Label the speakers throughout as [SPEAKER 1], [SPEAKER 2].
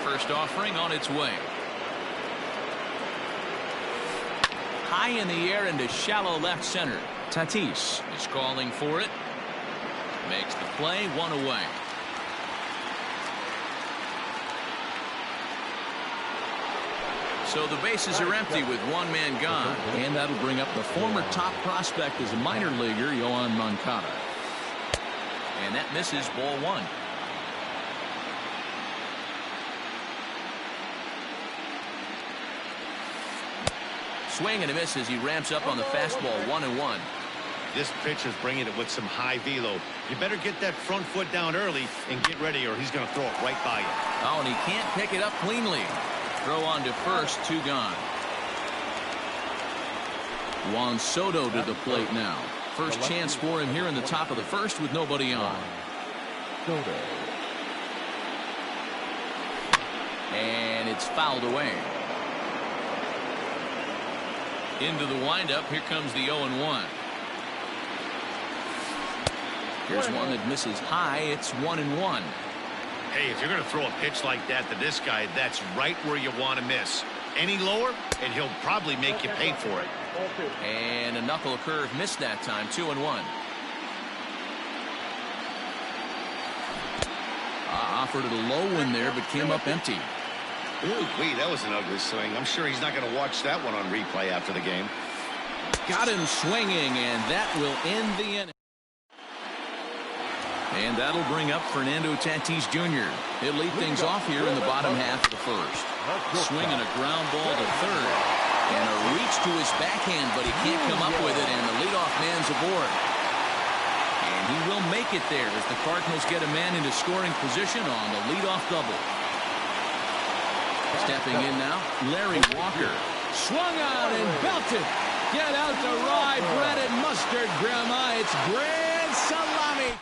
[SPEAKER 1] first offering on its way. High in the air into shallow left center. Tatis is calling for it. Makes the play, one away. So the bases are empty with one man gone. And that'll bring up the former top prospect as a minor leaguer, Yoan Moncada. And that misses, ball one. Swing and a miss as he ramps up on the fastball, 1-1.
[SPEAKER 2] This pitch is bringing it with some high velo. You better get that front foot down early and get ready, or he's going to throw it right by you.
[SPEAKER 1] Oh, and he can't pick it up cleanly. Throw on to first, 2 gone. Juan Soto to the plate now. First chance for him here in the top of the first with nobody on. And it's fouled away. Into the windup. Here comes the 0-1. Here's one that misses high. It's 1-1.
[SPEAKER 2] Hey, if you're going to throw a pitch like that to this guy, that's right where you want to miss. Any lower, and he'll probably make you pay for it.
[SPEAKER 1] And a knuckle curve missed that time. 2-1. Offered it a low one there, but came up empty.
[SPEAKER 2] Ooh-wee, that was an ugly swing. I'm sure he's not going to watch that one on replay after the game.
[SPEAKER 1] Got him swinging, and that will end the inning. And that'll bring up Fernando Tatis Jr. He'll lead things off here in the bottom half of the first. Swinging a ground ball to third. And a reach to his backhand, but he can't come up with it, and the leadoff man's aboard. And he will make it there as the Cardinals get a man into scoring position on the leadoff double. Stepping in now, Larry Walker. Swung on and belted. Get out the rye bread and mustard, Grandma. It's grand salami.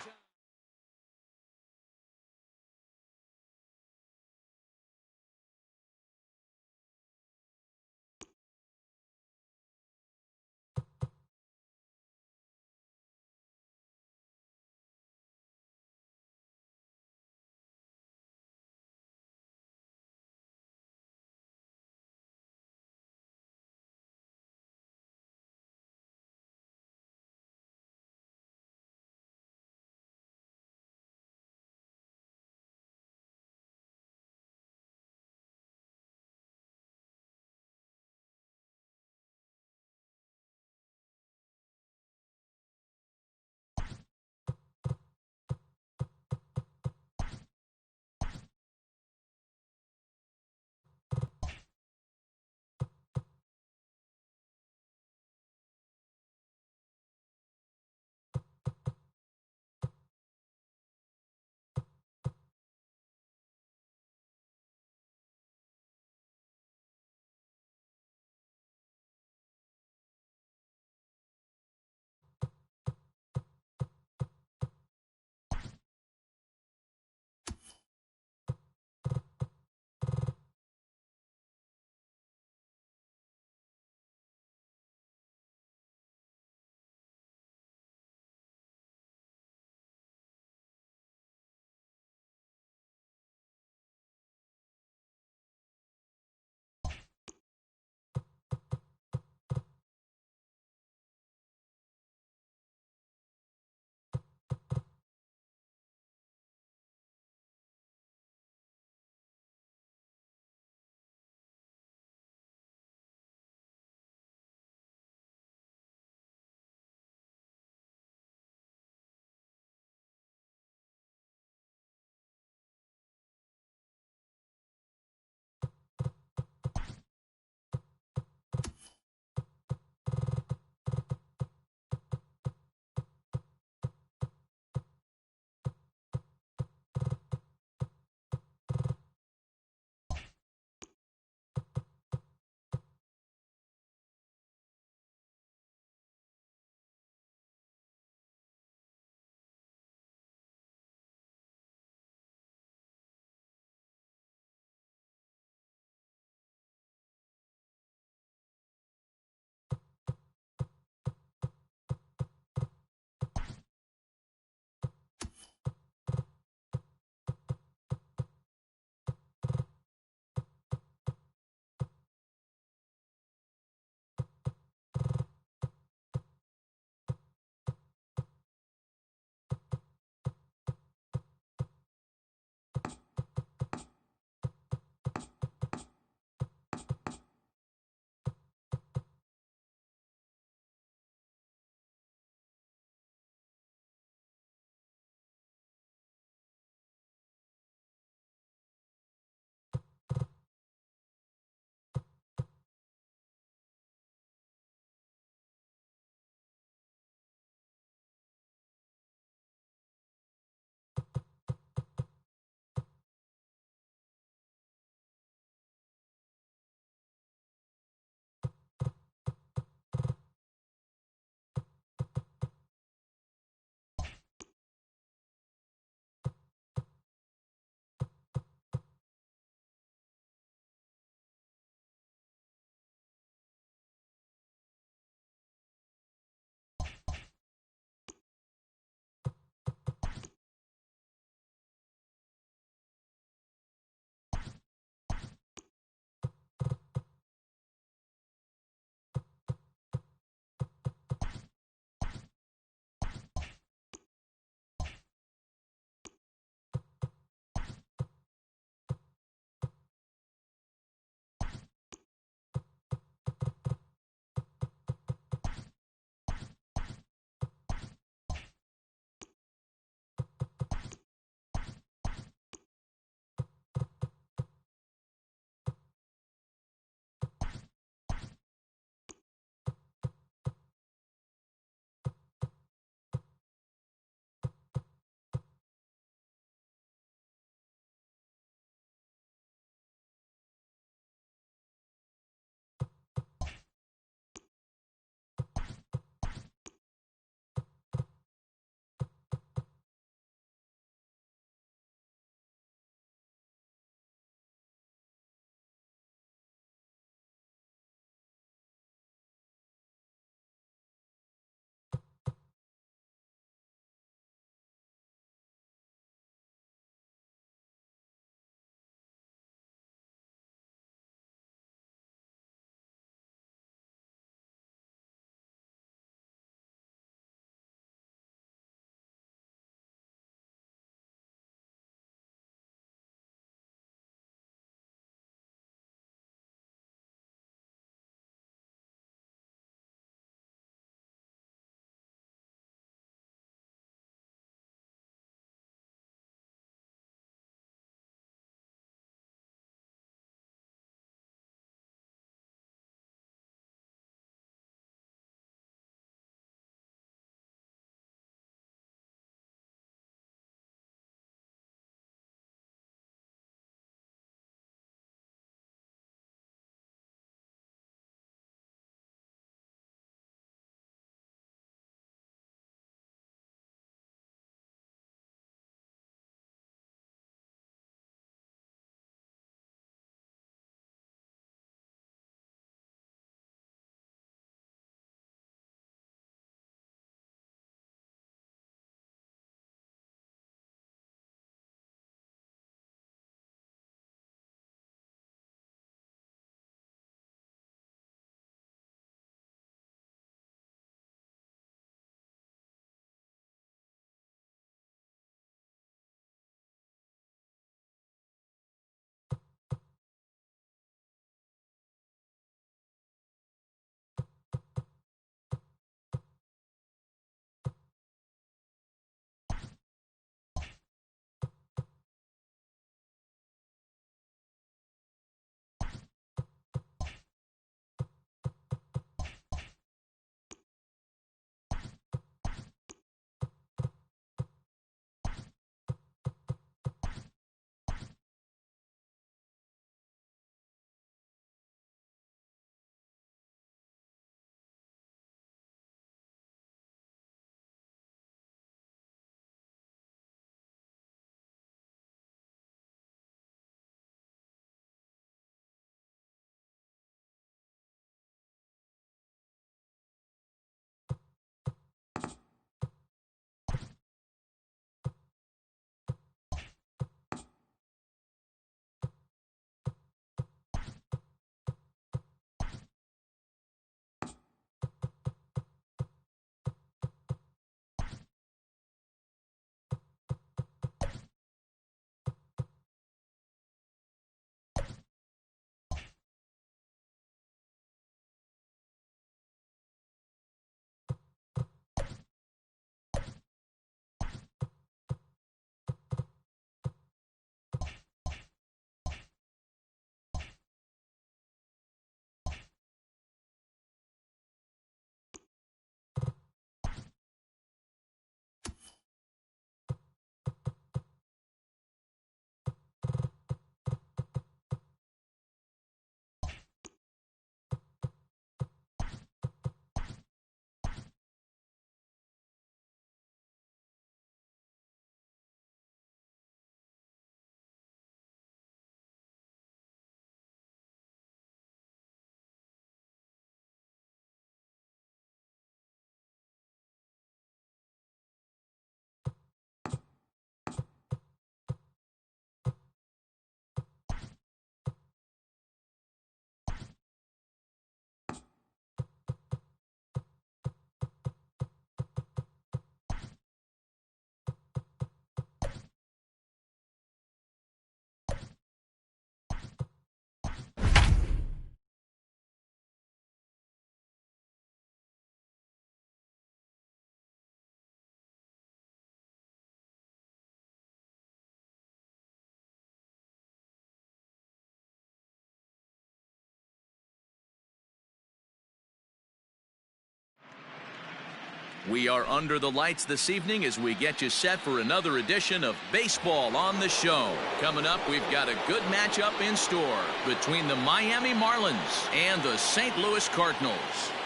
[SPEAKER 1] We are under the lights this evening as we get you set for another edition of Baseball on the Show. Coming up, we've got a good matchup in store between the Miami Marlins and the St. Louis Cardinals.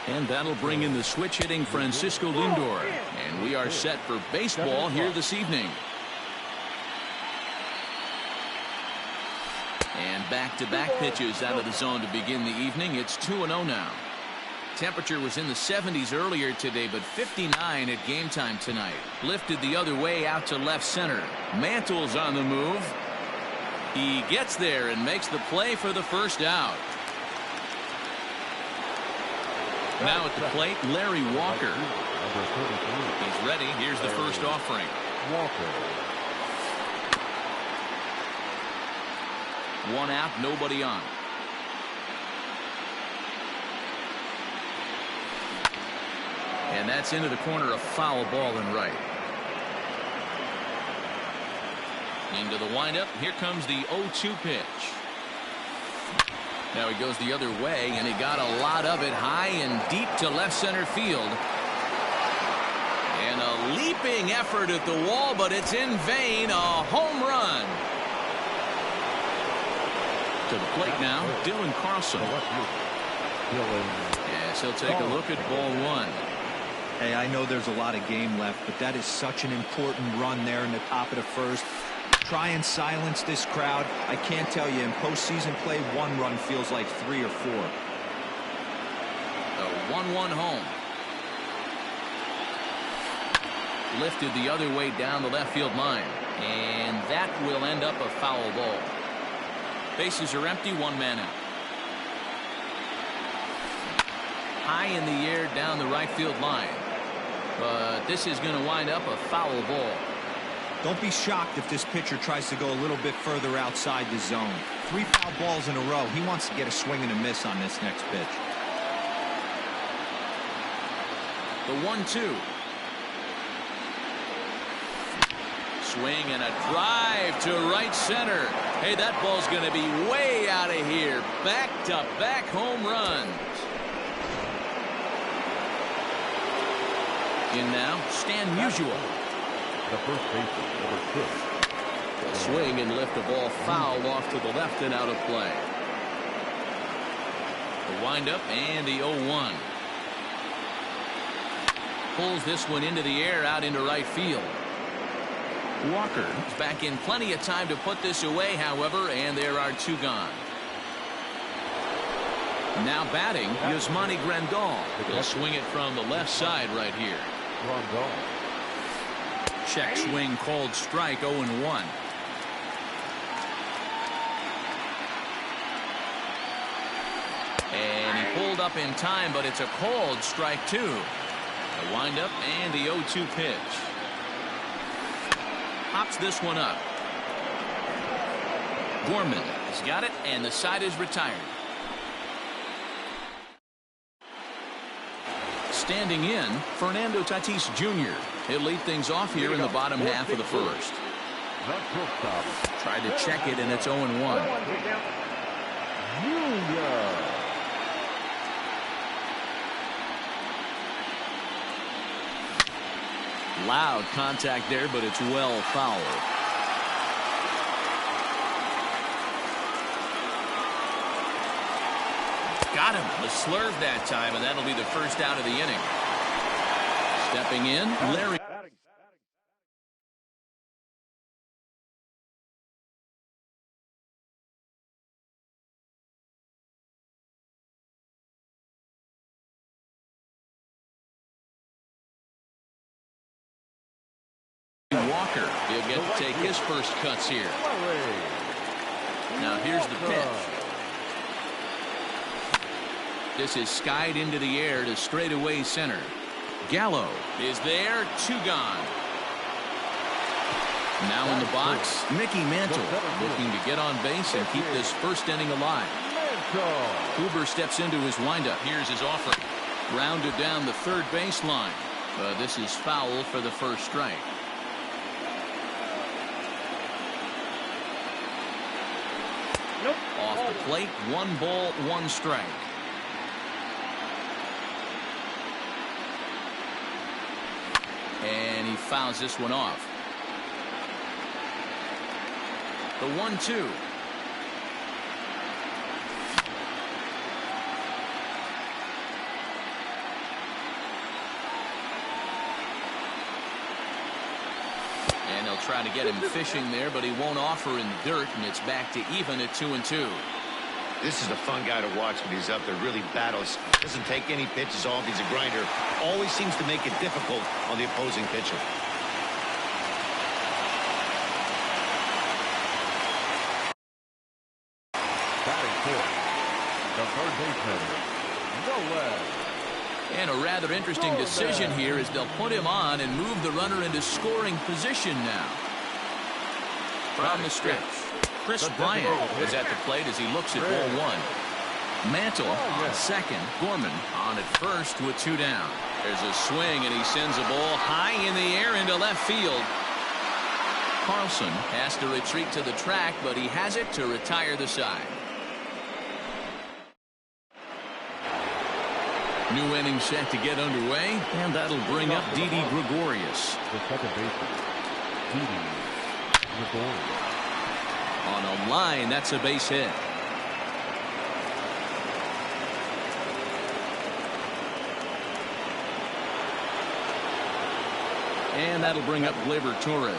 [SPEAKER 1] And that'll bring in the switch-hitting Francisco Lindor. And we are set for baseball here this evening. And back-to-back pitches out of the zone to begin the evening. It's 2-0 now. Temperature was in the 70s earlier today, but 59 at game time tonight. Lifted the other way out to left center. Mantle's on the move. He gets there and makes the play for the first out. Now at the plate, Larry Walker. He's ready. Here's the first offering. One out, nobody on. And that's into the corner, a foul ball and right. Into the windup. Here comes the 0-2 pitch. Now he goes the other way, and he got a lot of it high and deep to left center field. And a leaping effort at the wall, but it's in vain. A home run. To the plate now, Dylan Carlson. Yes, he'll take a look at ball one.
[SPEAKER 3] Hey, I know there's a lot of game left, but that is such an important run there in the top of the first. Try and silence this crowd. I can't tell you, in postseason play, one run feels like 3 or 4.
[SPEAKER 1] The 1-1 home. Lifted the other way down the left field line. And that will end up a foul ball. Bases are empty, one man out. High in the air down the right field line. But this is going to wind up a foul ball.
[SPEAKER 3] Don't be shocked if this pitcher tries to go a little bit further outside the zone. 3 foul balls in a row. He wants to get a swing and a miss on this next pitch.
[SPEAKER 1] The 1-2. Swing and a drive to right center. Hey, that ball's going to be way out of here. Back-to-back home runs. In now, Stan Musial.
[SPEAKER 4] The first baseman, number 6.
[SPEAKER 1] Swing and lift a ball foul off to the left and out of play. The windup and the 0-1. Pulls this one into the air out into right field. Walker is back in plenty of time to put this away, however, and there are 2 gone. Now batting, Yasmani Grandal. He'll swing it from the left side right here. Check swing called strike, 0-1. And he pulled up in time, but it's a called strike 2. The windup and the 0-2 pitch. Pops this one up. Gorman has got it, and the side is retired. Standing in, Fernando Tatis Jr. He'll lead things off here in the bottom half of the first. Tried to check it, and it's 0-1. Loud contact there, but it's well fouled. Got him. A slurve that time, and that'll be the first out of the inning. Stepping in, Larry. Walker, he'll get to take his first cuts here. Now here's the pitch. This is skied into the air to straightaway center. Gallo is there, 2 gone. Now in the box, Mickey Mantle looking to get on base and keep this first inning alive. Huber steps into his windup. Here's his offer. Grounded down the third baseline. This is foul for the first strike. Nope. Off the plate, 1 ball, 1 strike. And he fouls this one off. The 1-2. And they'll try to get him fishing there, but he won't offer in the dirt, and it's back to even at 2-2.
[SPEAKER 2] This is a fun guy to watch when he's up there. Really battles. Doesn't take any pitches off. He's a grinder. Always seems to make it difficult on the opposing pitcher.
[SPEAKER 4] Batting fourth, the third baseman, Noel.
[SPEAKER 1] And a rather interesting decision here as they'll put him on and move the runner into scoring position now. From the stretch, Chris Bryant is at the plate as he looks at ball one. Mantle on second. Gorman on at first with 2 down. There's a swing and he sends a ball high in the air into left field. Carlson has to retreat to the track, but he has it to retire the side. New inning set to get underway, and that'll bring up Didi Gregorius.
[SPEAKER 4] The second baseman, Didi Gregorius.
[SPEAKER 1] On a line, that's a base hit. And that'll bring up Gleyber Torres.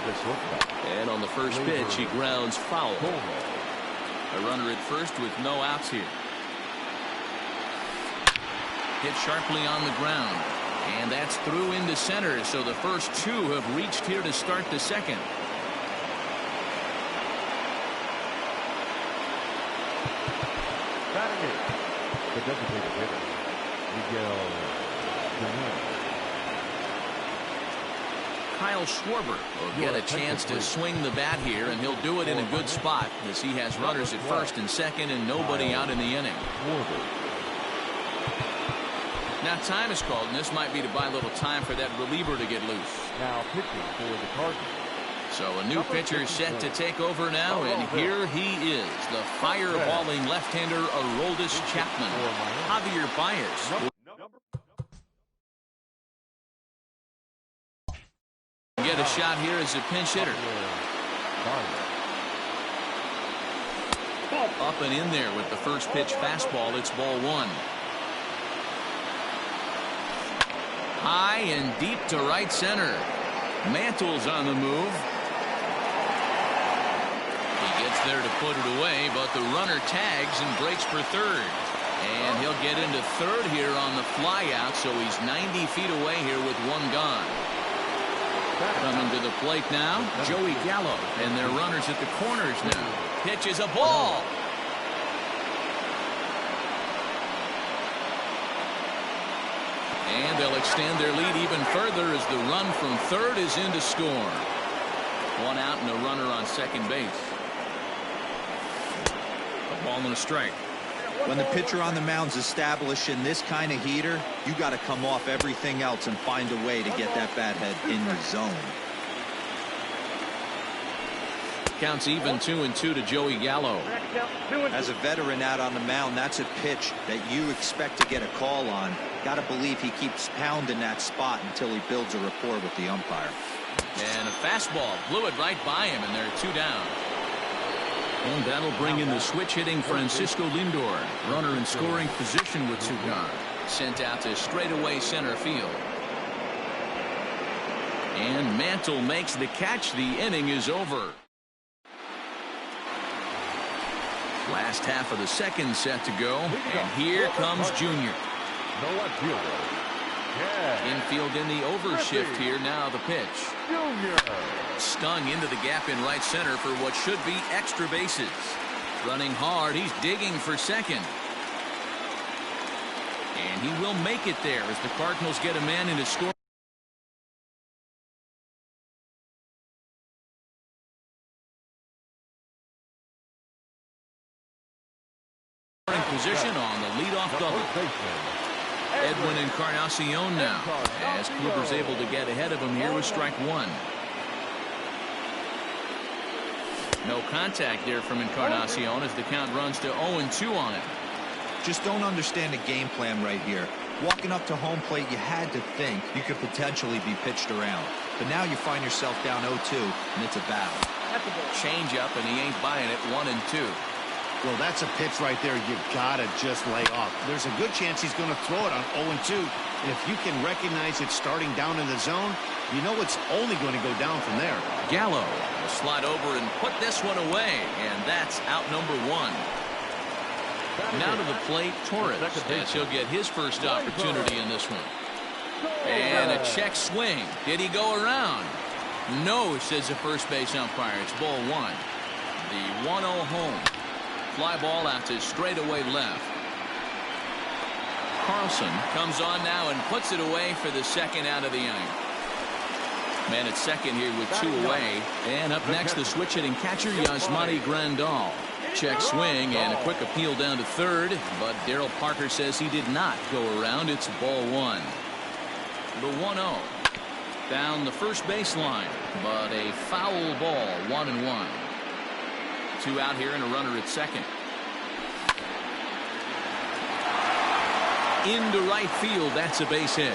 [SPEAKER 1] And on the first pitch, he grounds foul. A runner at first with no outs here. Hit sharply on the ground. And that's through into center, so the first 2 have reached here to start the second.
[SPEAKER 4] Batting eighth, the designated hitter, Miguel Jimenez.
[SPEAKER 1] Kyle Schwarber will get a chance to swing the bat here, and he'll do it in a good spot as he has runners at first and second and nobody out in the inning. Now time is called, and this might be to buy a little time for that reliever to get loose.
[SPEAKER 4] Now pitching for the Cardinals.
[SPEAKER 1] So a new pitcher set to take over now, and here he is, the fireballing left-hander Aroldis Chapman. Javier Baez. Get a shot here as a pinch hitter. Up and in there with the first pitch fastball. It's ball 1. High and deep to right center. Mantle's on the move. He gets there to put it away, but the runner tags and breaks for third. And he'll get into third here on the flyout, so he's 90 feet away here with 1 gone. Coming to the plate now, Joey Gallo, and their runners at the corners now. Pitches a ball. And they'll extend their lead even further as the run from third is in to score. 1 out and a runner on second base. A ball and a strike.
[SPEAKER 3] When the pitcher on the mound's establishing this kind of heater, you got to come off everything else and find a way to get that bat head in the zone.
[SPEAKER 1] Counts even 2-2 to Joey Gallo.
[SPEAKER 3] As a veteran out on the mound, that's a pitch that you expect to get a call on. Got to believe he keeps pounding that spot until he builds a rapport with the umpire.
[SPEAKER 1] And a fastball blew it right by him, and they're 2 down. And that'll bring in the switch hitting Francisco Lindor. Runner in scoring position with 2 gone. Sent out to straightaway center field. And Mantle makes the catch. The inning is over. Last half of the second set to go. And here comes Junior. Infield in the overshift here. Now the pitch. Stung into the gap in right center for what should be extra bases. Running hard. He's digging for second. And he will make it there as the Cardinals get a man into scoring position on the leadoff double. Edwin Encarnacion now, as Kluber's able to get ahead of him here with strike 1. No contact there from Encarnacion as the count runs to 0-2 on it.
[SPEAKER 3] Just don't understand the game plan right here. Walking up to home plate, you had to think you could potentially be pitched around. But now you find yourself down 0-2, and it's a battle.
[SPEAKER 1] Change up, and he ain't buying it. 1-2.
[SPEAKER 2] Well, that's a pitch right there you gotta just lay off. There's a good chance he's going to throw it on 0-2. And if you can recognize it starting down in the zone, you know it's only going to go down from there.
[SPEAKER 1] Gallo will slide over and put this one away, and that's out number 1. Now to the plate, Torres, as he'll get his first opportunity in this one. And a check swing. Did he go around? No, says the first base umpire. It's ball 1. The 1-0 home. Fly ball out to straightaway left. Carlson comes on now and puts it away for the second out of the inning. Man at second here with 2 away. And up next, the switch hitting catcher, Yasmani Grandal. Check swing and a quick appeal down to third, but Daryl Parker says he did not go around. It's ball 1. The 1-0 down the first baseline, but a foul ball. 1-1. 2 out here and a runner at second. Into right field. That's a base hit.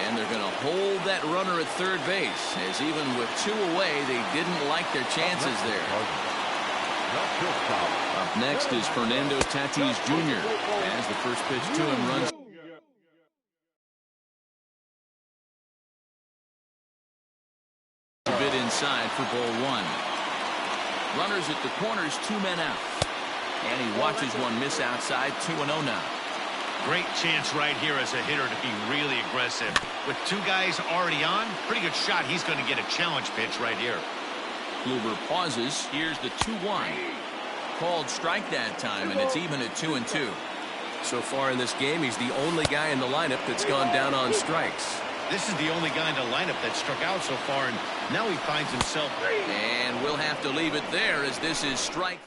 [SPEAKER 1] And they're going to hold that runner at third base, as even with 2 away, they didn't like their chances there. Up next is Fernando Tatis Jr. as the first pitch to him runs. A bit inside for ball 1. Runners at the corners, 2 men out. And he watches one miss outside. 2-0 now.
[SPEAKER 2] Great chance right here as a hitter to be really aggressive. With 2 guys already on, pretty good shot. He's going to get a challenge pitch right here.
[SPEAKER 1] Kluber pauses. Here's the 2-1. Called strike that time, and it's even at 2-2.
[SPEAKER 5] So far in this game, he's the only guy in the lineup that's gone down on strikes.
[SPEAKER 2] This is the only guy in the lineup that struck out so far, and now he finds himself.
[SPEAKER 1] And we'll have to leave it there as this is strike.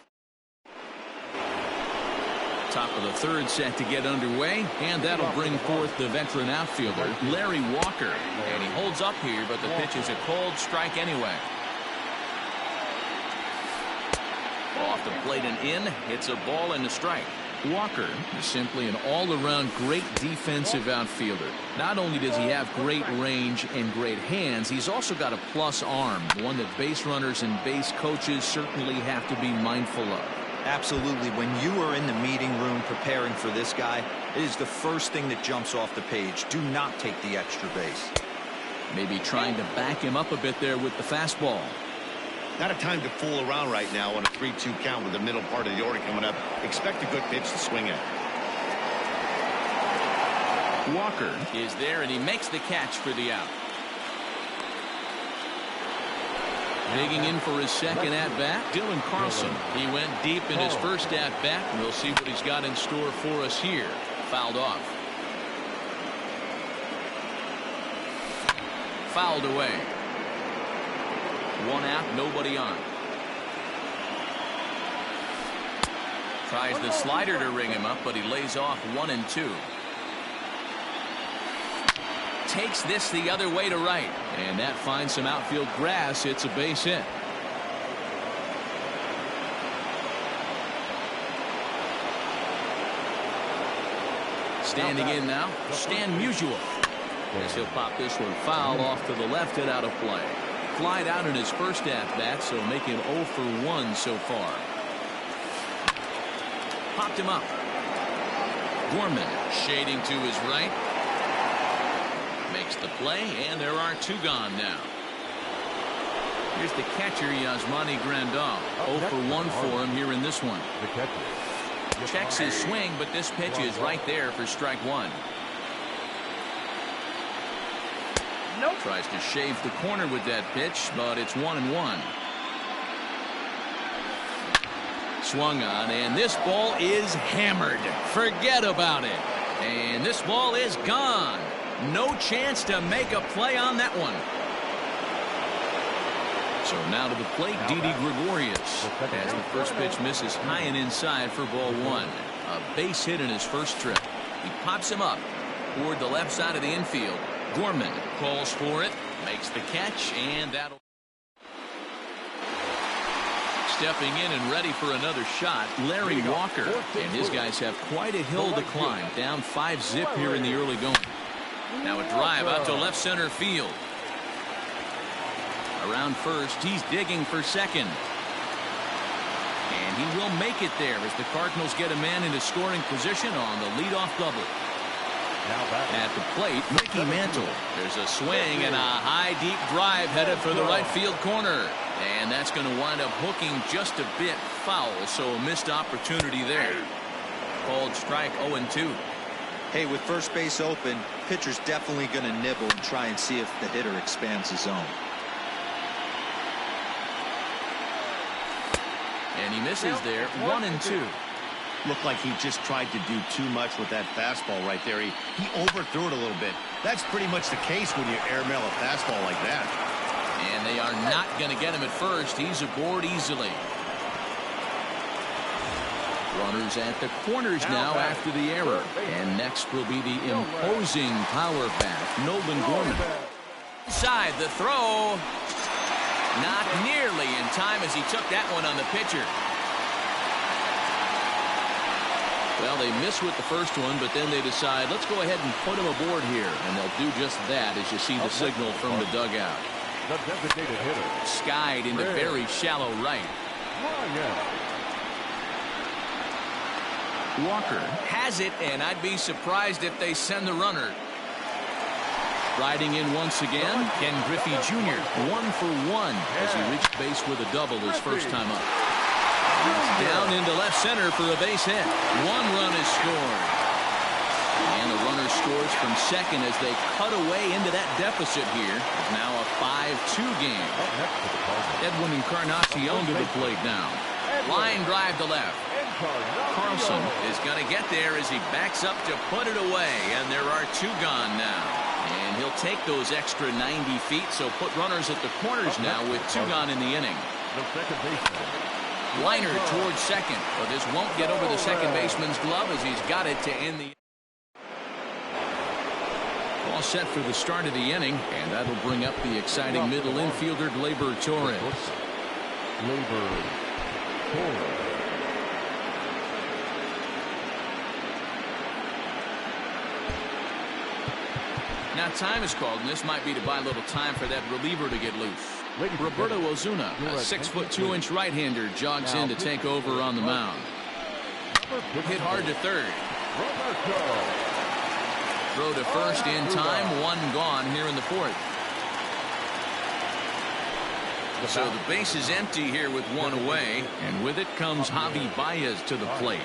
[SPEAKER 1] Top of the third set to get underway, and that'll bring forth the veteran outfielder, Larry Walker. And he holds up here, but the pitch is a cold strike anyway. Off the plate and in. It's a ball and a strike. Walker is simply an all-around great defensive outfielder. Not only does he have great range and great hands, he's also got a plus arm, one that base runners and base coaches certainly have to be mindful of.
[SPEAKER 3] Absolutely. When you are in the meeting room preparing for this guy, it is the first thing that jumps off the page. Do not take the extra base.
[SPEAKER 1] Maybe trying to back him up a bit there with the fastball.
[SPEAKER 2] Not a time to fool around right now on a 3-2 count with the middle part of the order coming up. Expect a good pitch to swing at.
[SPEAKER 1] Walker is there, and he makes the catch for the out. Digging in for his second at-bat, Dylan Carlson. He went deep in his first at-bat, and we'll see what he's got in store for us here. Fouled off. Fouled away. 1 out, nobody on. Tries the slider to ring him up, but he lays off 1-2. Takes this the other way to right, and that finds some outfield grass. It's a base hit. Standing in now, Stan Musial. As he'll pop this one foul off to the left and out of play. Flied out in his first at-bat, so make him 0 for 1 so far. Popped him up. Gorman shading to his right. Makes the play, and there are 2 gone now. Here's the catcher, Yasmani Grandal. 0 for 1 for him here in this one. Checks his swing, but this pitch is right there for strike 1. Nope. Tries to shave the corner with that pitch, but it's 1-1. Swung on, and this ball is hammered. Forget about it. And this ball is gone. No chance to make a play on that one. So now to the plate, Didi Gregorius, as the first pitch misses high and inside for ball 1. A base hit in his first trip. He pops him up toward the left side of the infield. Gorman calls for it, makes the catch, and that'll Stepping in and ready for another shot, Larry Walker. And his guys have quite a hill to climb. Down 5-zip here in the early going. Now a drive out to left center field. Around first, he's digging for second. And he will make it there as the Cardinals get a man into scoring position on the leadoff double. At the plate, Mickey Mantle. There's a swing and a high, deep drive headed for the right field corner. And that's going to wind up hooking just a bit foul, so a missed opportunity there. Called strike 0-2.
[SPEAKER 3] Hey, with first base open, pitcher's definitely going to nibble and try and see if the hitter expands the zone.
[SPEAKER 1] And he misses there, 1-2.
[SPEAKER 2] Looked like he just tried to do too much with that fastball right there. He overthrew it a little bit. That's pretty much the case when you airmail a fastball like that.
[SPEAKER 1] And they are not going to get him at first. He's aboard easily. Runners at the corners now after the error. And next will be the imposing power back, Nolan Gorman. Inside the throw. Not nearly in time as he took that one on the pitcher. Well, they miss with the first one, but then they decide, let's go ahead and put him aboard here. And they'll do just that as you see the signal from the dugout.
[SPEAKER 4] The designated hitter.
[SPEAKER 1] Skied into very shallow right. Walker has it, and I'd be surprised if they send the runner. Riding in once again, Ken Griffey Jr. 1 for 1 as he reached base with a double his first time up. Down into left center for a base hit. 1 run is scored. And the runner scores from second as they cut away into that deficit here. It's now a 5-2 game. Edwin Encarnacion to the plate now. Line drive to left. Carlson is going to get there as he backs up to put it away. And there are 2 gone now. And he'll take those extra 90 feet, so put runners at the corners now with 2 gone in the inning.
[SPEAKER 4] The second baseman.
[SPEAKER 1] Liner towards second, but this won't get over the second baseman's glove as he's got it to end the. All set for the start of the inning, and that'll bring up the exciting middle infielder Gleyber Torres.
[SPEAKER 4] Gleyber Torres.
[SPEAKER 1] Now time is called, and this might be to buy a little time for that reliever to get loose. Roberto Ozuna, a 6'2" right-hander, jogs in to take over on the mound. Hit hard to third. Throw to first in time, 1 gone here in the 4th. So the base is empty here with 1 away, and with it comes Javi Baez to the plate.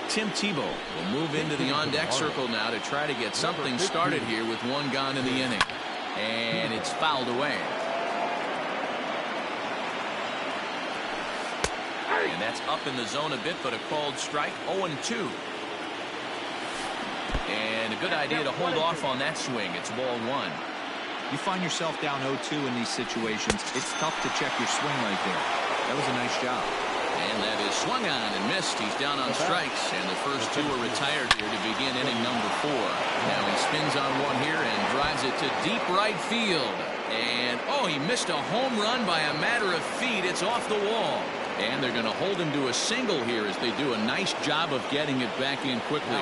[SPEAKER 1] Tim Tebow will move into the on-deck circle now to try to get something started here with 1 gone in the inning. And it's fouled away. And that's up in the zone a bit, but a called strike, 0-2. And a good idea to hold off on that swing. It's ball 1.
[SPEAKER 3] You find yourself down 0-2 in these situations. It's tough to check your swing right there. That was a nice job.
[SPEAKER 1] And that is swung on and missed. He's down on strikes, and the first 2 are retired here to begin inning number 4. Now he spins on one here and drives it to deep right field. And, oh, he missed a home run by a matter of feet. It's off the wall. And they're going to hold him to a single here as they do a nice job of getting it back in quickly.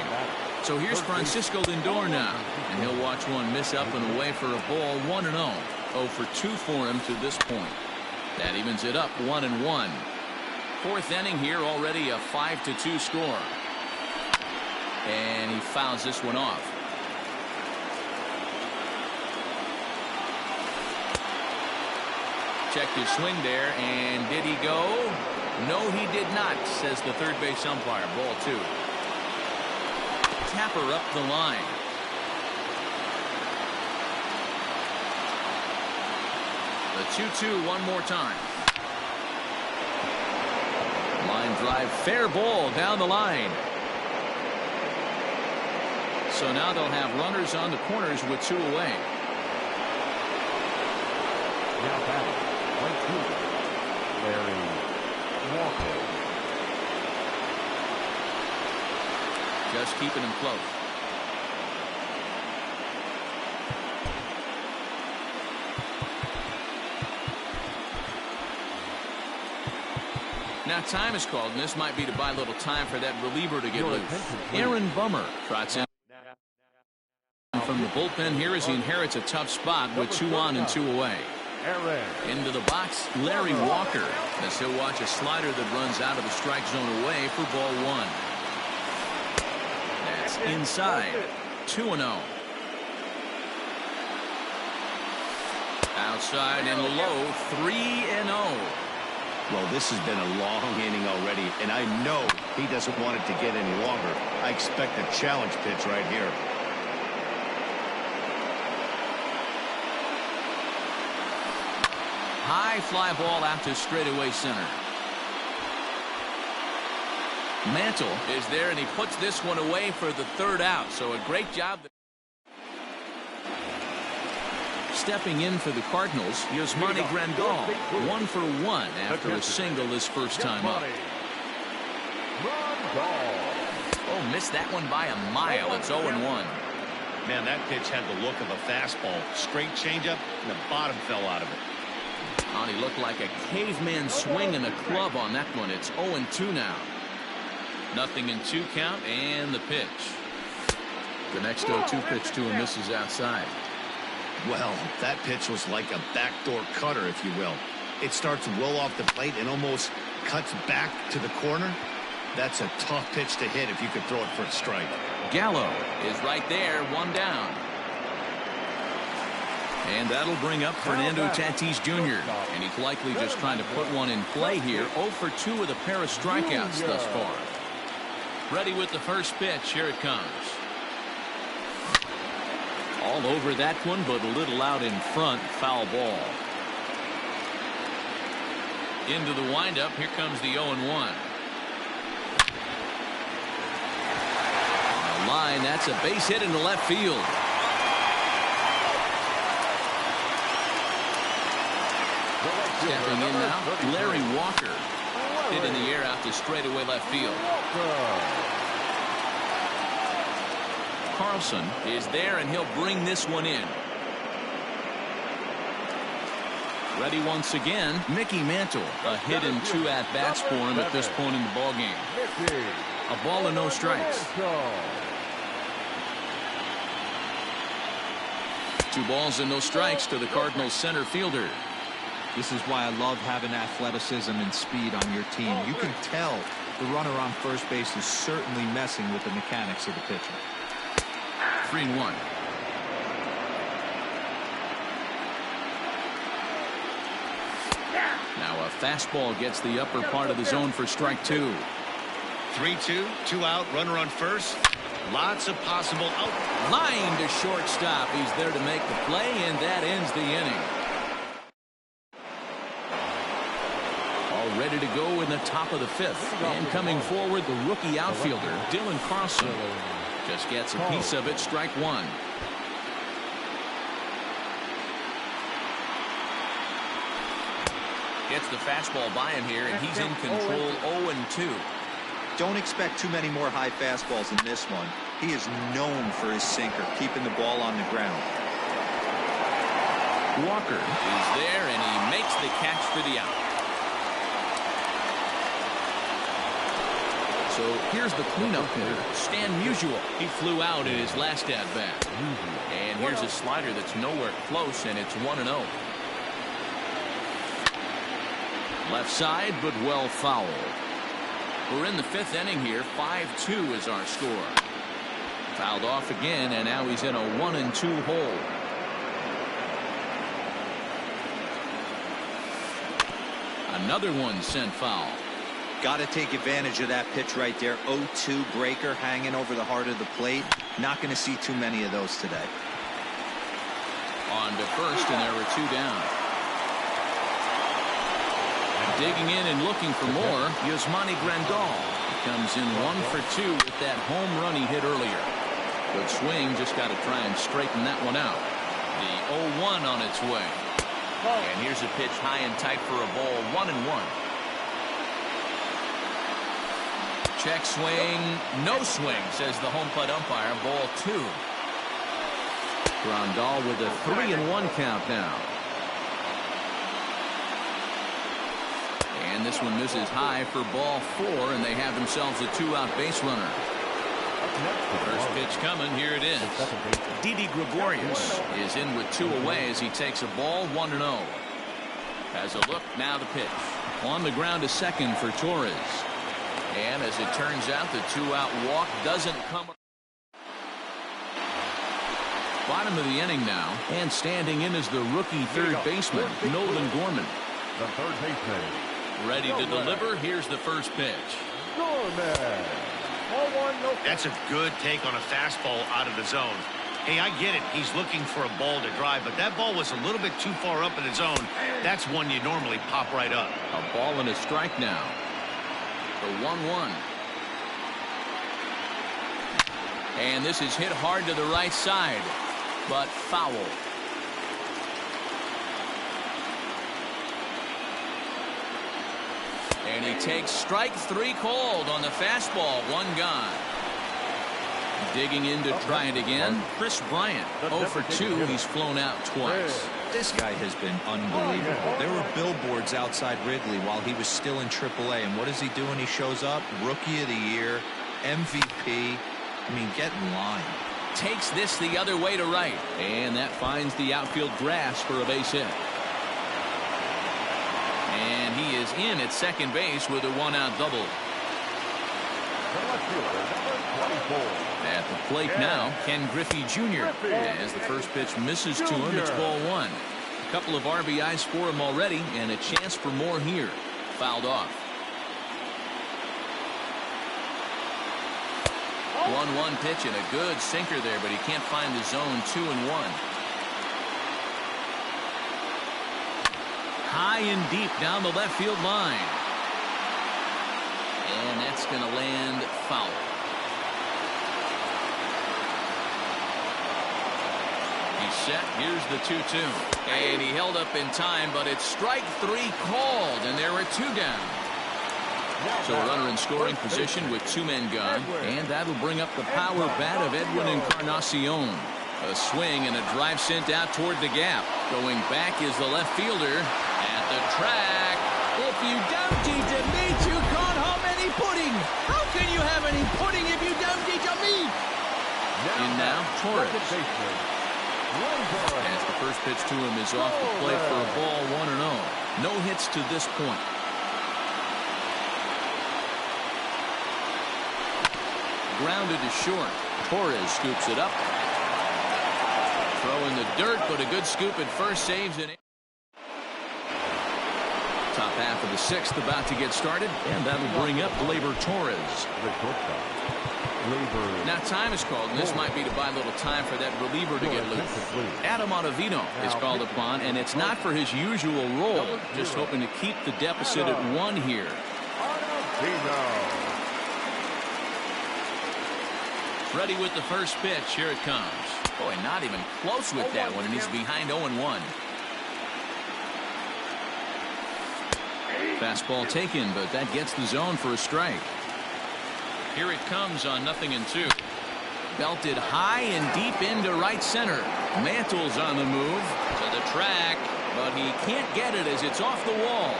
[SPEAKER 1] So here's Francisco Lindor now, and he'll watch one miss up and away for a ball, 1-0. 0 for 2 for him to this point. That evens it up, 1-1. 4th inning here, already a 5-2 score. And he fouls this one off. Checked his swing there, and did he go? No, he did not, says the third base umpire. Ball 2. Tapper up the line. The 2-2 one more time. Line drive, fair ball down the line. So now they'll have runners on the corners with 2 away.
[SPEAKER 4] Now batting, right fielder, Larry Walker.
[SPEAKER 1] Just keeping him close. time is called, and this might be to buy a little time for that reliever to get loose. Aaron Bummer trots in from the bullpen here as he inherits a tough spot with 2 on and 2 away. Into the box, Larry Walker, as he'll watch a slider that runs out of the strike zone away for ball 1. That's inside. 2-0. Outside and low, 3-0.
[SPEAKER 2] Well, this has been a long inning already, and I know he doesn't want it to get any longer. I expect a challenge pitch right here.
[SPEAKER 1] High fly ball out to straightaway center. Mantle is there, and he puts this one away for the 3rd out. So a great job. Stepping in for the Cardinals, Yasmani Grandal, 1 for 1 after a single his first time up. Oh, missed that one by a mile. It's 0-1.
[SPEAKER 2] Man, that pitch had the look of a fastball. Straight changeup, and the bottom fell out of it.
[SPEAKER 1] Oh, he looked like a caveman swinging a club on that one. It's 0-2 now. 0-2 count, and the pitch. The next 0-2 pitch to him misses outside.
[SPEAKER 2] Well, that pitch was like a backdoor cutter, if you will. It starts well off the plate and almost cuts back to the corner. That's a tough pitch to hit if you could throw it for a strike.
[SPEAKER 1] Gallo is right there, 1 down. And that'll bring up Fernando Tatis Jr. And he's likely just trying to put one in play here. 0 for 2 with a pair of strikeouts thus far. Ready with the first pitch. Here it comes. All over that one, but a little out in front. Foul ball. Into the windup. Here comes the 0-1. On the line, that's a base hit into left field. Stepping in now, Larry Walker. Hit in the air out to straightaway left field. Carlson is there, and he'll bring this one in. Ready once again, Mickey Mantle. A hit and 2 at-bats for him at this point in the ballgame. A ball and no strikes. 2 balls and no strikes to the Cardinals center fielder.
[SPEAKER 3] This is why I love having athleticism and speed on your team. You can tell the runner on first base is certainly messing with the mechanics of the pitcher.
[SPEAKER 1] 3-1. Now a fastball gets the upper part of the zone for strike 2.
[SPEAKER 2] 3-2, 2 out, runner on first. Lots of possible out.
[SPEAKER 1] Line to shortstop. He's there to make the play, and that ends the inning. All ready to go in the top of the 5th. And coming forward, the rookie outfielder, Dylan Carlson. Just gets a piece of it, strike 1. Gets the fastball by him here, and he's in control. 0-2.
[SPEAKER 3] Don't expect too many more high fastballs in this one. He is known for his sinker, keeping the ball on the ground.
[SPEAKER 1] Walker is there, and he makes the catch for the out. So here's the cleanup hitter, Stan Musial. He flew out in his last at-bat. And here's a slider that's nowhere close, and it's 1-0. Left side, but well fouled. We're in the 5th inning here. 5-2 is our score. Fouled off again, and now he's in a 1-2 hole. Another one sent foul.
[SPEAKER 3] Got to take advantage of that pitch right there. 0-2 breaker hanging over the heart of the plate. Not going to see too many of those today.
[SPEAKER 1] On to first, and there were 2 down. Digging in and looking for more, Yasmani Grandal. He comes in 1 for 2 with that home run he hit earlier. Good swing, just got to try and straighten that one out. The 0-1 on its way. And here's a pitch high and tight for a ball. 1-1. Check swing, no swing, says the home plate umpire. Ball 2. Grandal with a 3-1 count now. And And this one misses high for ball 4, and they have themselves a 2-out base runner. First pitch coming. Here it is. Didi Gregorius is in with 2 away as he takes a ball 1-0. Has a look. Now the pitch. On the ground to second for Torres. And as it turns out, the 2-out walk doesn't come. Bottom of the inning now, and standing in is the rookie third baseman, Nolan Gorman.
[SPEAKER 4] The third baseman.
[SPEAKER 1] Ready to deliver. Here's the first pitch.
[SPEAKER 4] Gorman.
[SPEAKER 2] That's a good take on a fastball out of the zone. Hey, I get it. He's looking for a ball to drive, but that ball was a little bit too far up in the zone. That's one you normally pop right up.
[SPEAKER 1] A ball and a strike now. The 1-1. And this is hit hard to the right side, but foul. And he takes strike 3 called on the fastball. 1 gone. Digging in to try it again. Chris Bryant, 0 for 2. He's flown out twice.
[SPEAKER 3] This guy has been unbelievable. There were billboards outside Wrigley while he was still in AAA. And what does he do when he shows up? Rookie of the Year, MVP. I mean, get in line.
[SPEAKER 1] Takes this the other way to right. And that finds the outfield grass for a base hit. And he is in at second base with a 1-out double. At the plate now, Ken Griffey Jr. As the first pitch misses to him, it's ball 1. A couple of RBIs for him already, and a chance for more here. Fouled off. 1-1 pitch and a good sinker there, but he can't find the zone. 2-1. High and deep down the left field line. And that's going to land foul. He's set. Here's the 2-2. And he held up in time, but it's strike 3 called, and there are 2 down. So a runner in scoring position with 2 men gone, and that'll bring up the power bat of Edwin Encarnacion. A swing and a drive sent out toward the gap. Going back is the left fielder at the track. If you don't eat a meat, you can't have any pudding. How can you have any pudding if you don't eat a meat? And now Torres. As the first pitch to him is off the plate for a ball 1-0. No hits to this point. Grounded to short. Torres scoops it up. Throw in the dirt, but a good scoop at first saves it. Top half of the 6th about to get started, and that'll bring up Gleyber Torres. Now time is called, and this might be to buy a little time for that reliever to get loose. Adam Ottavino is called upon, and it's not for his usual role, just hoping to keep the deficit at 1 here. Ready with the first pitch. Here it comes. Boy, not even close with that one, and he's behind 0-1. Fastball taken, but that gets the zone for a strike. Here it comes on 0-2. Belted high and deep into right center. Mantle's on the move to the track, but he can't get it as it's off the wall.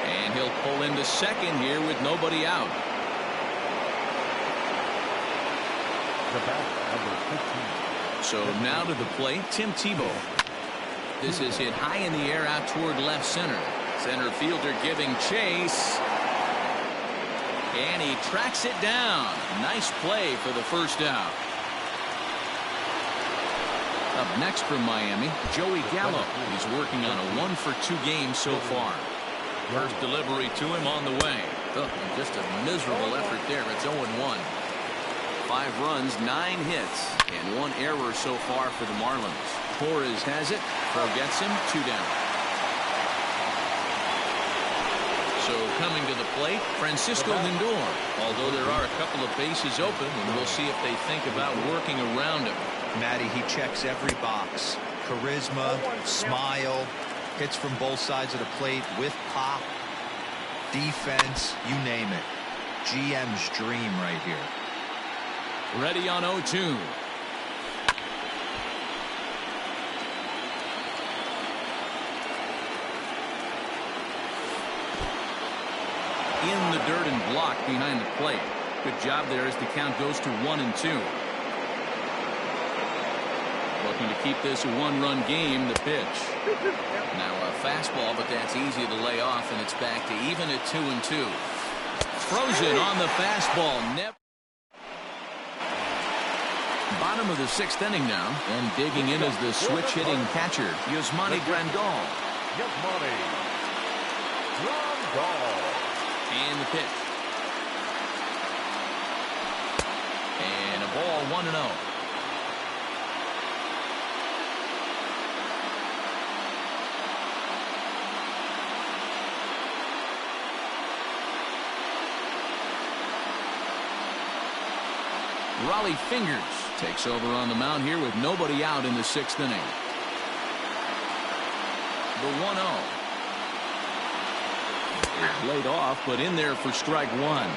[SPEAKER 1] And he'll pull into second here with nobody out. So now to the plate, Tim Tebow. This is hit high in the air out toward left center. Center fielder giving chase. And he tracks it down. Nice play for the first out. Up next from Miami, Joey Gallo. He's working on a 1-for-2 game so far. First delivery to him on the way. Oh, just a miserable effort there. It's 0-1. 5 runs, 9 hits, and 1 error so far for the Marlins. Torres has it. Throw gets him. 2 down. So coming to the plate, Francisco Lindor. Although there are a couple of bases open, and we'll see if they think about working around him.
[SPEAKER 3] Matty, he checks every box. Charisma, smile, hits from both sides of the plate with pop, defense, you name it. GM's dream right here.
[SPEAKER 1] Ready on 0-2. in the dirt and blocked behind the plate. Good job there as the count goes to 1-2. Looking to keep this a one-run game. The pitch. Now a fastball, but that's easy to lay off, and it's back to even at 2-2. Frozen on the fastball. Bottom of the sixth inning now, and digging in is the switch-hitting catcher, Yasmani Grandal.
[SPEAKER 4] Yasmani Grandal.
[SPEAKER 1] And the pitch. And a ball 1-0. Raleigh Fingers takes over on the mound here with nobody out in the sixth inning. The 1-0. Laid off, but in there for strike one.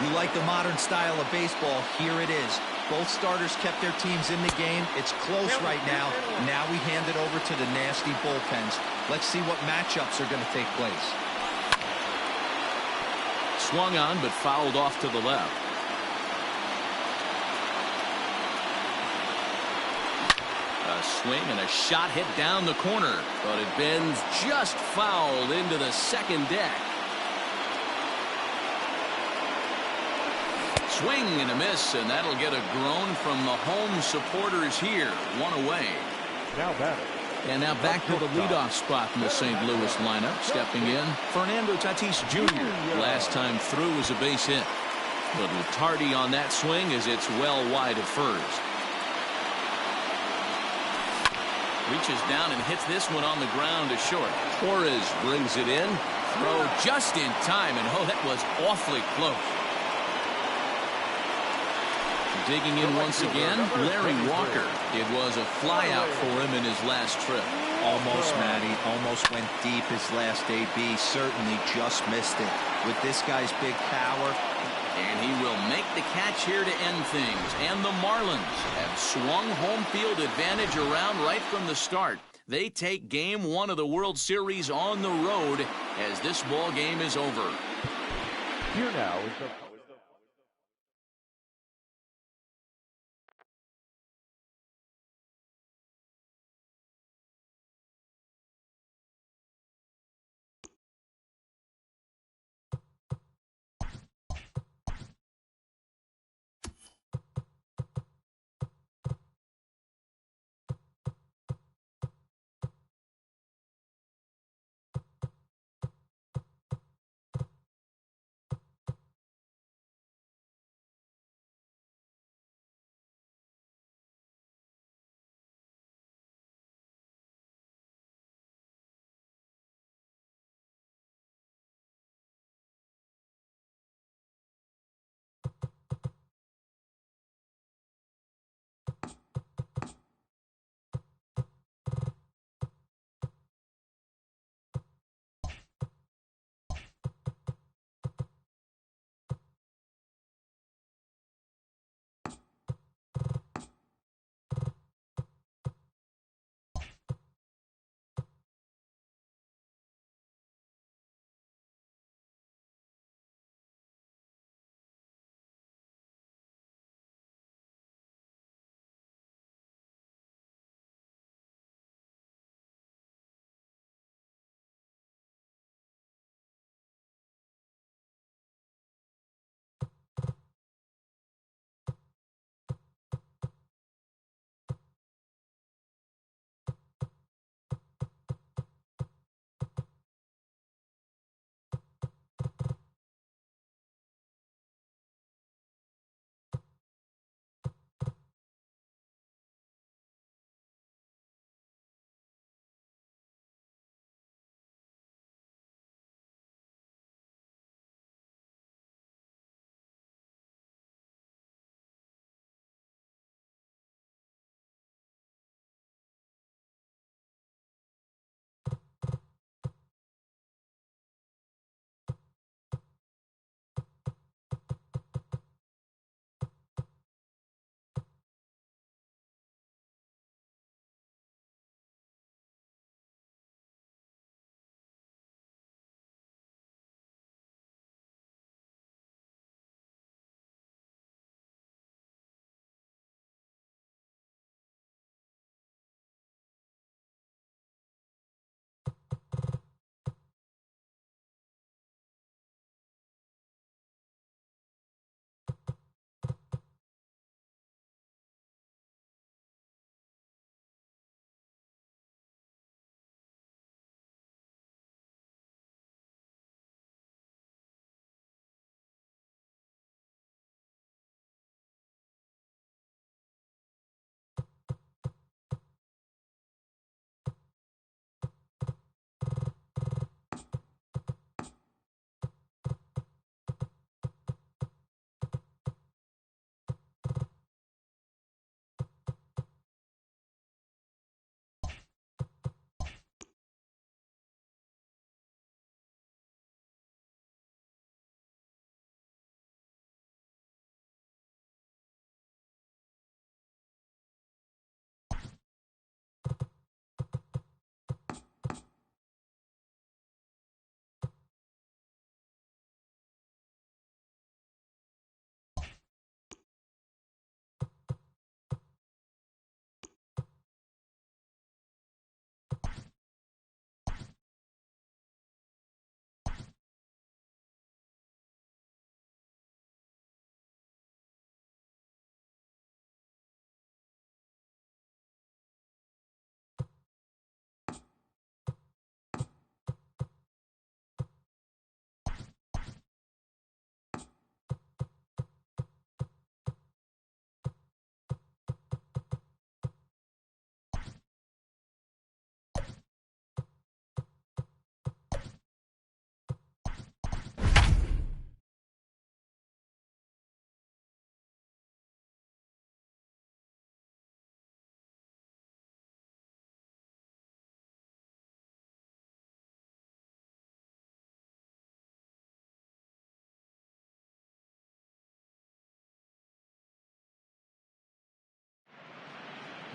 [SPEAKER 3] You like the modern style of baseball. Here it is. Both starters kept their teams in the game. It's close right now. Now we hand it over to the nasty bullpens. Let's see what matchups are going to take place.
[SPEAKER 1] Swung on, but fouled off to the left. A swing and a shot hit down the corner, but it bends just foul into the second deck. Swing and a miss, and that'll get a groan from the home supporters here. One away.
[SPEAKER 4] Now batter.
[SPEAKER 1] And now back to the leadoff spot in the St. Louis lineup. Stepping in, Fernando Tatis Jr. Last time through was a base hit. Little tardy on that swing as it's well wide of first. Reaches down and hits this one on the ground to short. Torres brings it in. Throw just in time, and oh, that was awfully close. Digging in once again, Larry Walker. It was a flyout for him in his last trip.
[SPEAKER 3] Almost, Matty. Almost went deep his last AB. Certainly just missed it. With this guy's big power.
[SPEAKER 1] And he will make the catch here to end things. And the Marlins have swung home field advantage around right from the start. They take game one of the World Series on the road as this ball game is over.
[SPEAKER 4] Here now is the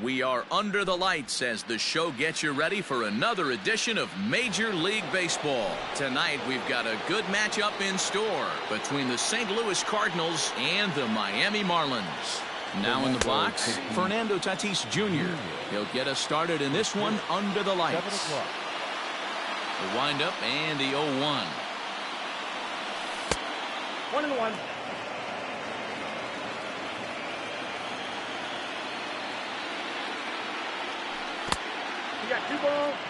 [SPEAKER 1] We are under the lights as the show gets you ready for another edition of Major League Baseball. Tonight, we've got a good matchup in store between the St. Louis Cardinals and the Miami Marlins. Now in the box, Fernando Tatis Jr. He'll get us started in this one under the lights. The windup and the 0-1.
[SPEAKER 4] 1-1.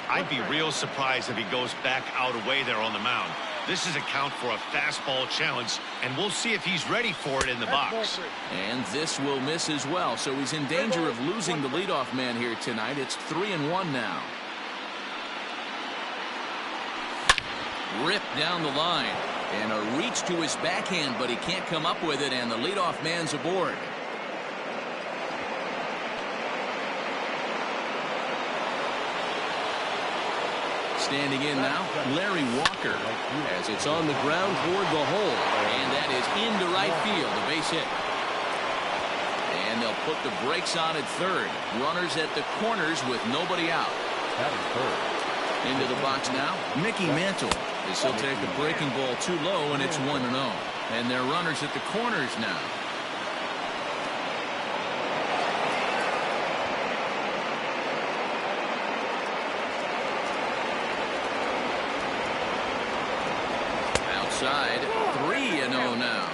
[SPEAKER 2] I'd be real surprised if he goes back out away there on the mound. This is a count for a fastball challenge, and we'll see if he's ready for it in the box.
[SPEAKER 1] And this will miss as well, so he's in danger of losing the leadoff man here tonight. It's 3-1 now. Ripped down the line, and a reach to his backhand, but he can't come up with it, and the leadoff man's aboard. Standing in now, Larry Walker, as it's on the ground toward the hole, and that is into right field, a base hit. And they'll put the brakes on at third. Runners at the corners with nobody out. Into the box now, Mickey Mantle, as he'll take the breaking ball too low, and it's 1-0. And they're runners at the corners now. Outside, 3-0 now.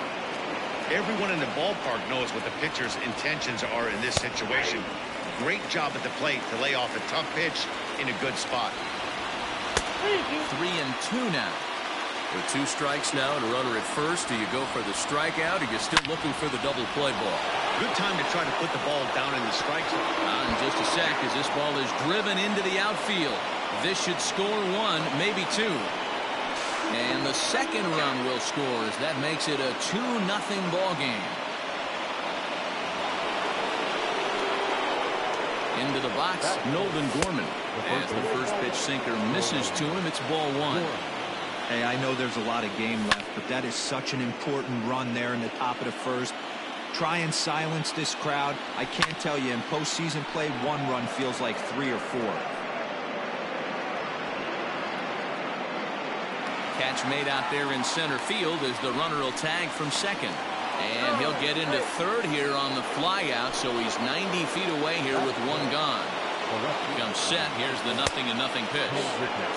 [SPEAKER 2] Everyone in the ballpark knows what the pitcher's intentions are in this situation. Great job at the plate to lay off a tough pitch in a good spot.
[SPEAKER 1] 3-2 now.
[SPEAKER 5] With 2 strikes now and a runner at first, do you go for the strikeout, or you're still looking for the double play ball?
[SPEAKER 2] Good time to try to put the ball down in the strike zone.
[SPEAKER 1] In just a sec, as this ball is driven into the outfield. This should score 1, maybe 2. And the second run will score, as that makes it a 2-0 ball game. Into the box, Nolan Gorman. As the first pitch sinker misses to him, it's ball 1.
[SPEAKER 3] Hey, I know there's a lot of game left, but that is such an important run there in the top of the first. Try and silence this crowd. I can't tell you, in postseason play, 1 run feels like 3 or 4.
[SPEAKER 1] Catch made out there in center field as the runner will tag from second. And he'll get into third here on the fly out, so he's 90 feet away here with 1 gone. Comes set. Here's the 0-0 pitch.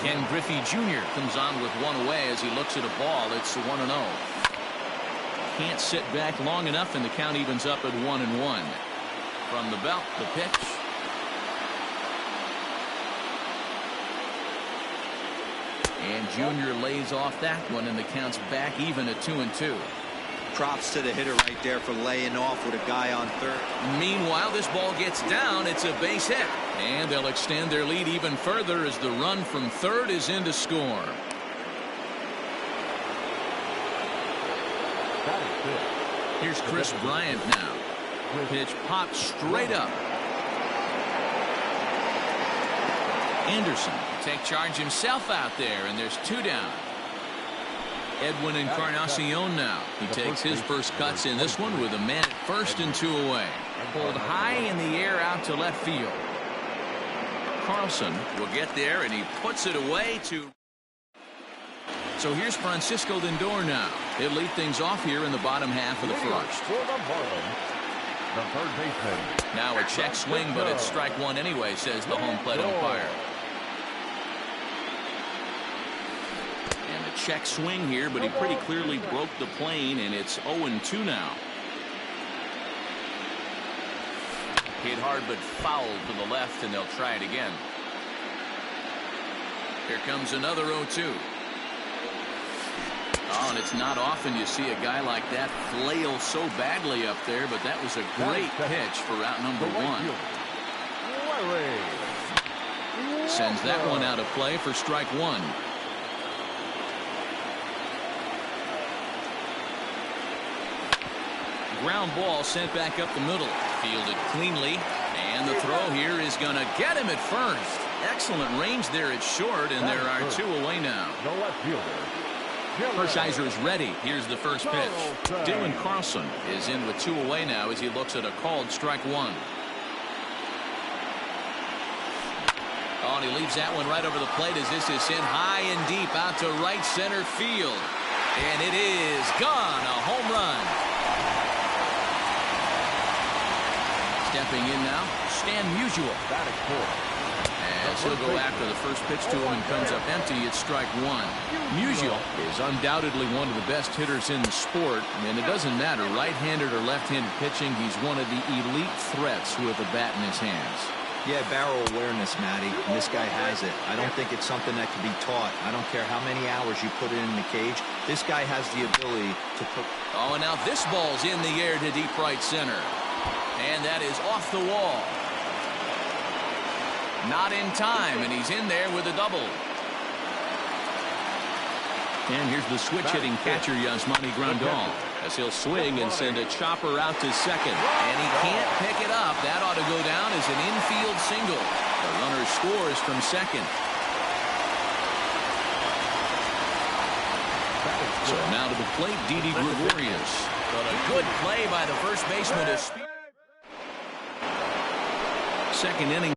[SPEAKER 1] Ken Griffey Jr. comes on with 1 away as he looks at a ball. It's 1-0. Can't sit back long enough, and the count evens up at 1-1. From the belt, the pitch. And Junior lays off that one, and the count's back even at 2-2.
[SPEAKER 3] Props to the hitter right there for laying off with a guy on third.
[SPEAKER 1] Meanwhile, this ball gets down. It's a base hit. And they'll extend their lead even further as the run from third is in to score. Here's Chris Bryant now. Pitch popped straight up. Anderson take charge himself out there, and there's 2 down. Edwin Encarnacion now. He takes his first cuts in this one with a man at first and 2 away. Pulled high in the air out to left field. Carlson will get there, and he puts it away to... So here's Francisco Lindor now. He'll lead things off here in the bottom half of the first. Now a check swing, but it's strike 1 anyway, says the home plate umpire. And a check swing here, but he pretty clearly broke the plane, and it's 0-2 now. Hit hard but foul to the left, and they'll try it again. Here comes another 0-2. Oh, and it's not often you see a guy like that flail so badly up there, but that was a great pitch for out number 1. Sends that one out of play for strike 1. Ground ball sent back up the middle. Fielded cleanly, and the throw here is going to get him at first. Excellent range there at short, and there are 2 away now.
[SPEAKER 4] No left fielder.
[SPEAKER 1] Hershiser is ready. Here's the first pitch. Dylan Carlson is in with 2 away now as he looks at a called strike 1. Oh, and he leaves that one right over the plate as this is sent high and deep out to right center field. And it is gone. A home run. Stepping in now, Stan Musial.
[SPEAKER 4] Batting fourth.
[SPEAKER 1] As he'll go after the first pitch to him and comes up empty, it's strike one. Musial is undoubtedly one of the best hitters in the sport, and it doesn't matter right-handed or left-handed pitching. He's one of the elite threats with a bat in his hands.
[SPEAKER 3] Yeah, barrel awareness, Matty, and this guy has it. I don't think it's something that can be taught. I don't care how many hours you put it in the cage. This guy has the ability to put...
[SPEAKER 1] Oh, and now this ball's in the air to deep right center. And that is off the wall. Not in time, and he's in there with a double. And here's the switch-hitting catcher, Yasmani Grandal, as he'll swing and send a chopper out to second. And he can't pick it up. That ought to go down as an infield single. The runner scores from second. So now to the plate, Didi Gregorius. But a good play by the first baseman. Second inning.